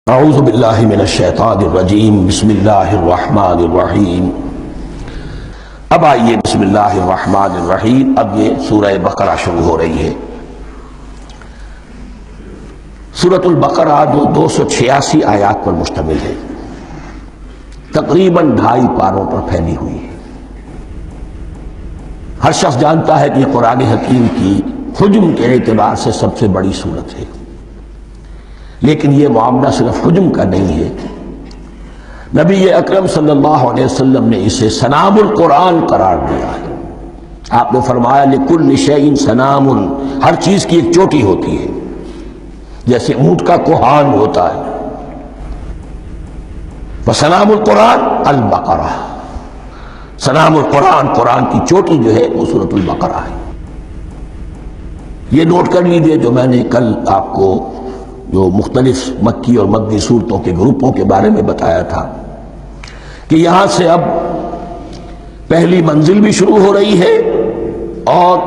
اعوذ باللہ من الشیطان الرجیم بسم اللہ الرحمن الرحیم۔ اب آئیے بسم اللہ الرحمن الرحیم، اب یہ سورہ بقرہ شروع ہو رہی ہے۔ سورۃ البقرہ جو 286 آیات پر مشتمل ہے، تقریباً 2.5 پاروں پر پھیلی ہوئی ہے۔ ہر شخص جانتا ہے کہ یہ قرآن حکیم کی حجم کے اعتبار سے سب سے بڑی سورت ہے، لیکن یہ معاملہ صرف حجم کا نہیں ہے۔ نبی اکرم صلی اللہ علیہ وسلم نے اسے سنام القرآن قرار دیا ہے۔ آپ نے فرمایا لکل شیء سنام، ہر چیز کی ایک چوٹی ہوتی ہے، جیسے اونٹ کا کوہان ہوتا ہے۔ وسنام القرآن البقرہ، سنام القرآن، قرآن کی چوٹی جو ہے وہ سورۃ البقرہ ہے۔ یہ نوٹ کر لیجیے جو میں نے کل آپ کو جو مختلف مکی اور مدنی صورتوں کے گروپوں کے بارے میں بتایا تھا کہ یہاں سے اب پہلی منزل بھی شروع ہو رہی ہے اور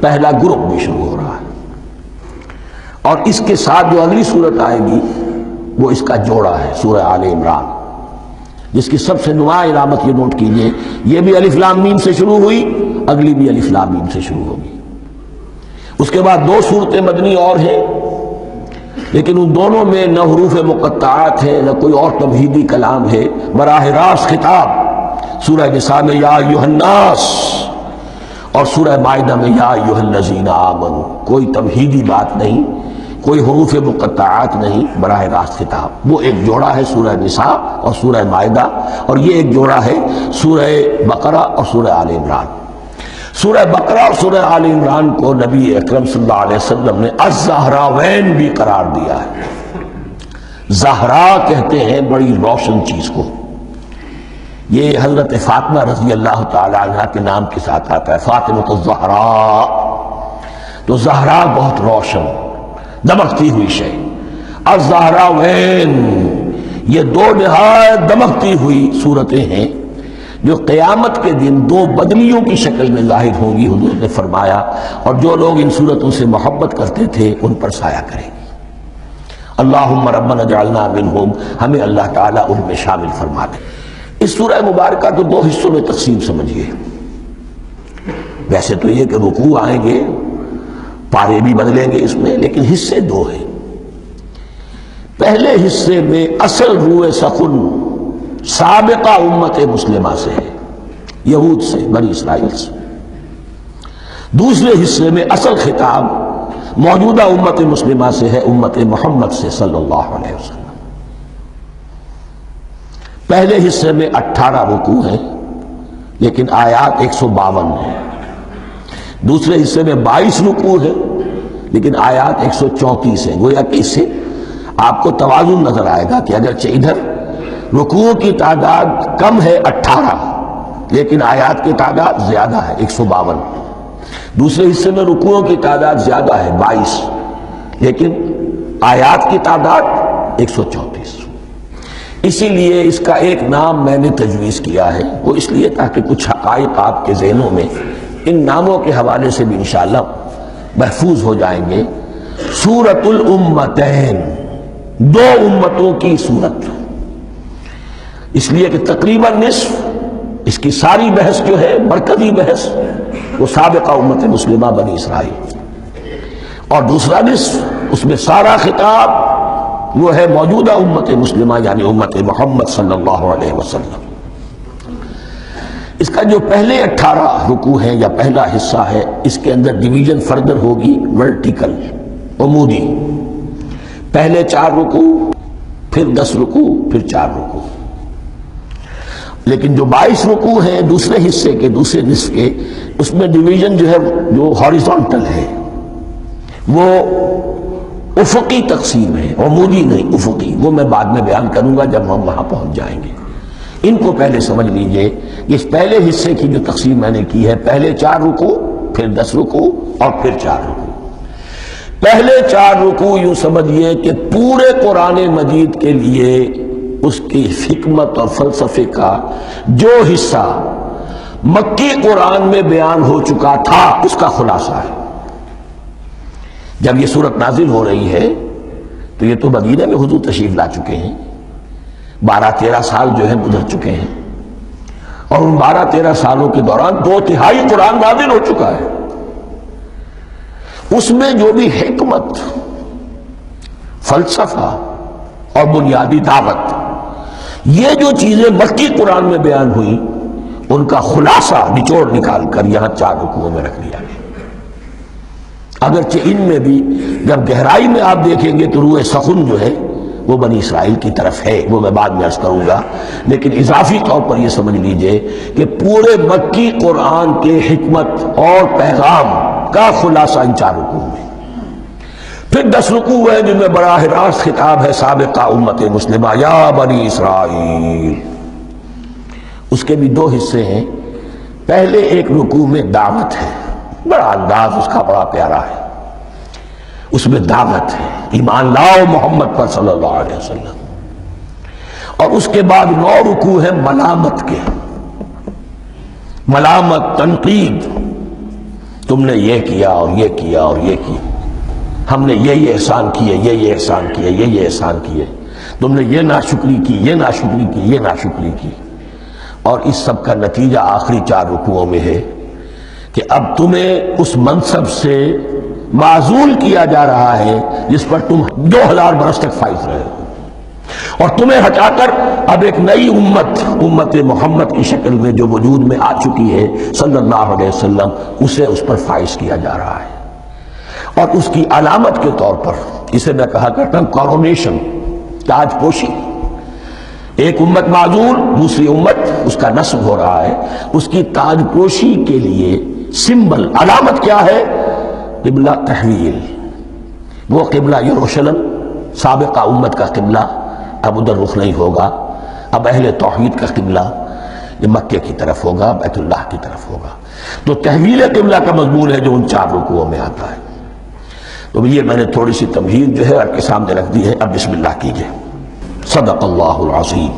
پہلا گروپ بھی شروع ہو رہا ہے، اور اس کے ساتھ جو اگلی صورت آئے گی وہ اس کا جوڑا ہے، سورہ آل عمران، جس کی سب سے نمایاں علامت یہ نوٹ کیجئے، یہ بھی الف لام میم سے شروع ہوئی، اگلی بھی الف لام میم سے شروع ہوگی۔ اس کے بعد 2 صورتیں مدنی اور ہیں، لیکن ان دونوں میں نہ حروف مقطعات ہے نہ کوئی اور تمہیدی کلام ہے، براہ راست خطاب سورہ نساء میں یا ایھا الناس اور سورہ مائدہ میں یا ایھا الذین آمنوا، کوئی تمہیدی بات نہیں، کوئی حروف مقطعات نہیں، براہ راست خطاب۔ وہ ایک جوڑا ہے سورہ نساء اور سورہ مائدہ، اور یہ ایک جوڑا ہے سورہ بقرہ اور سورہ آل عمران۔ سورہ بقرہ اور سورہ آل عمران کو نبی اکرم صلی اللہ علیہ وسلم نے الزہراوین بھی قرار دیا ہے۔ زہرا کہتے ہیں بڑی روشن چیز کو، یہ حضرت فاطمہ رضی اللہ تعالی عنہ کے نام کے ساتھ آتا ہے، فاطمۃ الزہراء، تو زہرا بہت روشن دمکتی ہوئی شے۔ الزہراوین یہ 2 نہایت دمکتی ہوئی صورتیں ہیں جو قیامت کے دن 2 بدلیوں کی شکل میں ظاہر ہوں گی، حضور نے فرمایا، اور جو لوگ ان صورتوں سے محبت کرتے تھے ان پر سایہ کریں گی۔ اللہم ربنا اجعلنا منہم، ہمیں اللہ تعالیٰ ان میں شامل فرما دے۔ اس سورہ مبارکہ کو 2 حصوں میں تقسیم سمجھیے۔ ویسے تو یہ کہ رکوع آئیں گے، پارے بھی بدلیں گے اس میں، لیکن حصے 2 ہیں۔ پہلے حصے میں اصل روح سخن سابقہ امت مسلمہ سے ہے، یہود سے، بنی اسرائیل سے۔ دوسرے حصے میں اصل خطاب موجودہ امت مسلمہ سے ہے، امت محمد سے صلی اللہ علیہ وسلم۔ پہلے حصے میں 18 رکوع ہیں لیکن آیات 152 ہیں۔ دوسرے حصے میں 22 رکوع ہیں لیکن آیات 134 ہیں۔ گویا کہ اس سے آپ کو توازن نظر آئے گا کہ اگرچہ ادھر رکوع کی تعداد کم ہے 18، لیکن آیات کی تعداد زیادہ ہے 152۔ دوسرے حصے میں رکوعوں کی تعداد زیادہ ہے 22، لیکن آیات کی تعداد 134۔ اسی لیے اس کا ایک نام میں نے تجویز کیا ہے، وہ اس لیے تاکہ کچھ حقائق آپ کے ذہنوں میں ان ناموں کے حوالے سے بھی انشاءاللہ محفوظ ہو جائیں گے۔ سورۃ الامتین، 2 امتوں کی سورت، اس لیے کہ تقریباً نصف اس کی ساری بحث جو ہے، مرکزی بحث، وہ سابقہ امت مسلمہ بنی اسرائیل، اور دوسرا نصف اس میں سارا خطاب وہ ہے موجودہ امت مسلمہ یعنی امت محمد صلی اللہ علیہ وسلم۔ اس کا جو پہلے 18 رکوع ہیں یا پہلا حصہ ہے، اس کے اندر ڈویژن فردر ہوگی ورٹیکل، عمودی، پہلے 4 رکوع، پھر 10 رکوع، پھر 4 رکوع۔ لیکن جو 22 رکوع ہیں دوسرے حصے کے، دوسرے نصف کے، اس میں ڈویژن جو ہے جو ہاریزونٹل ہے، وہ افقی تقسیم ہے، عمودی نہیں، افقی۔ وہ میں بعد میں بیان کروں گا جب ہم وہاں پہنچ جائیں گے۔ ان کو پہلے سمجھ لیجئے، اس پہلے حصے کی جو تقسیم میں نے کی ہے، پہلے 4 رکوع، پھر 10 رکوع اور پھر 4 رکوع۔ پہلے 4 رکوع یوں سمجھیے کہ پورے قرآن مجید کے لیے اس کی حکمت اور فلسفے کا جو حصہ مکی قرآن میں بیان ہو چکا تھا اس کا خلاصہ ہے۔ جب یہ صورت نازل ہو رہی ہے تو یہ تو مدینہ میں حضور تشریف لا چکے ہیں، 12-13 سال جو ہے گزر چکے ہیں، اور ان 12-13 سالوں کے دوران 2/3 قرآن نازل ہو چکا ہے۔ اس میں جو بھی حکمت، فلسفہ اور بنیادی دعوت، یہ جو چیزیں مکی قرآن میں بیان ہوئی، ان کا خلاصہ نچوڑ نکال کر یہاں 4 رکوعوں میں رکھ دیا گیا۔ اگرچہ ان میں بھی جب گہرائی میں آپ دیکھیں گے تو روح سخن جو ہے وہ بنی اسرائیل کی طرف ہے، وہ میں بعد میں عرض کروں گا، لیکن اضافی طور پر یہ سمجھ لیجئے کہ پورے مکی قرآن کے حکمت اور پیغام کا خلاصہ ان 4 رکوعوں میں۔ پھر 10 رکوع ہیں جن میں براہ راست خطاب ہے سابقہ امت مسلمہ، یا بنی اسرائیل۔ اس کے بھی 2 حصے ہیں۔ پہلے ایک رکوع میں دعوت ہے، بڑا انداز اس کا بڑا پیارا ہے، اس میں دعوت ہے، ایمان لاؤ محمد پر صلی اللہ علیہ وسلم۔ اور اس کے بعد 9 رکوع ہیں ملامت کے، ملامت، تنقید، تم نے یہ کیا اور یہ کیا اور یہ کیا، ہم نے یہ احسان کیے، یہ احسان کیے، یہ احسان کیے، تم نے یہ ناشکری کی، یہ ناشکری کی، یہ ناشکری کی۔ اور اس سب کا نتیجہ آخری 4 رکوعوں میں ہے کہ اب تمہیں اس منصب سے معزول کیا جا رہا ہے جس پر تم 2000 برس تک فائز رہے ہو، اور تمہیں ہٹا کر اب ایک نئی امت محمد کی شکل میں جو وجود میں آ چکی ہے صلی اللہ علیہ وسلم، اسے اس پر فائز کیا جا رہا ہے۔ اور اس کی علامت کے طور پر اسے میں کہا کرتا ہوں کورونیشن، تاج پوشی۔ ایک امت معزول، دوسری امت اس کا نصب ہو رہا ہے، اس کی تاج پوشی کے لیے سمبل، علامت کیا ہے؟ قبلہ تحویل۔ وہ قبلہ یروشلم، سابقہ امت کا قبلہ اب ادھر رخ نہیں ہوگا، اب اہل توحید کا قبلہ یہ مکے کی طرف ہوگا، بیت اللہ کی طرف ہوگا۔ تو تحویل قبلہ کا مضمون ہے جو ان 4 رکوعوں میں آتا ہے۔ تو یہ میں نے تھوڑی سی تمہید جو ہے آپ کے سامنے رکھ دی ہے، اب بسم اللہ کیجئے۔ صدق اللہ العظیم۔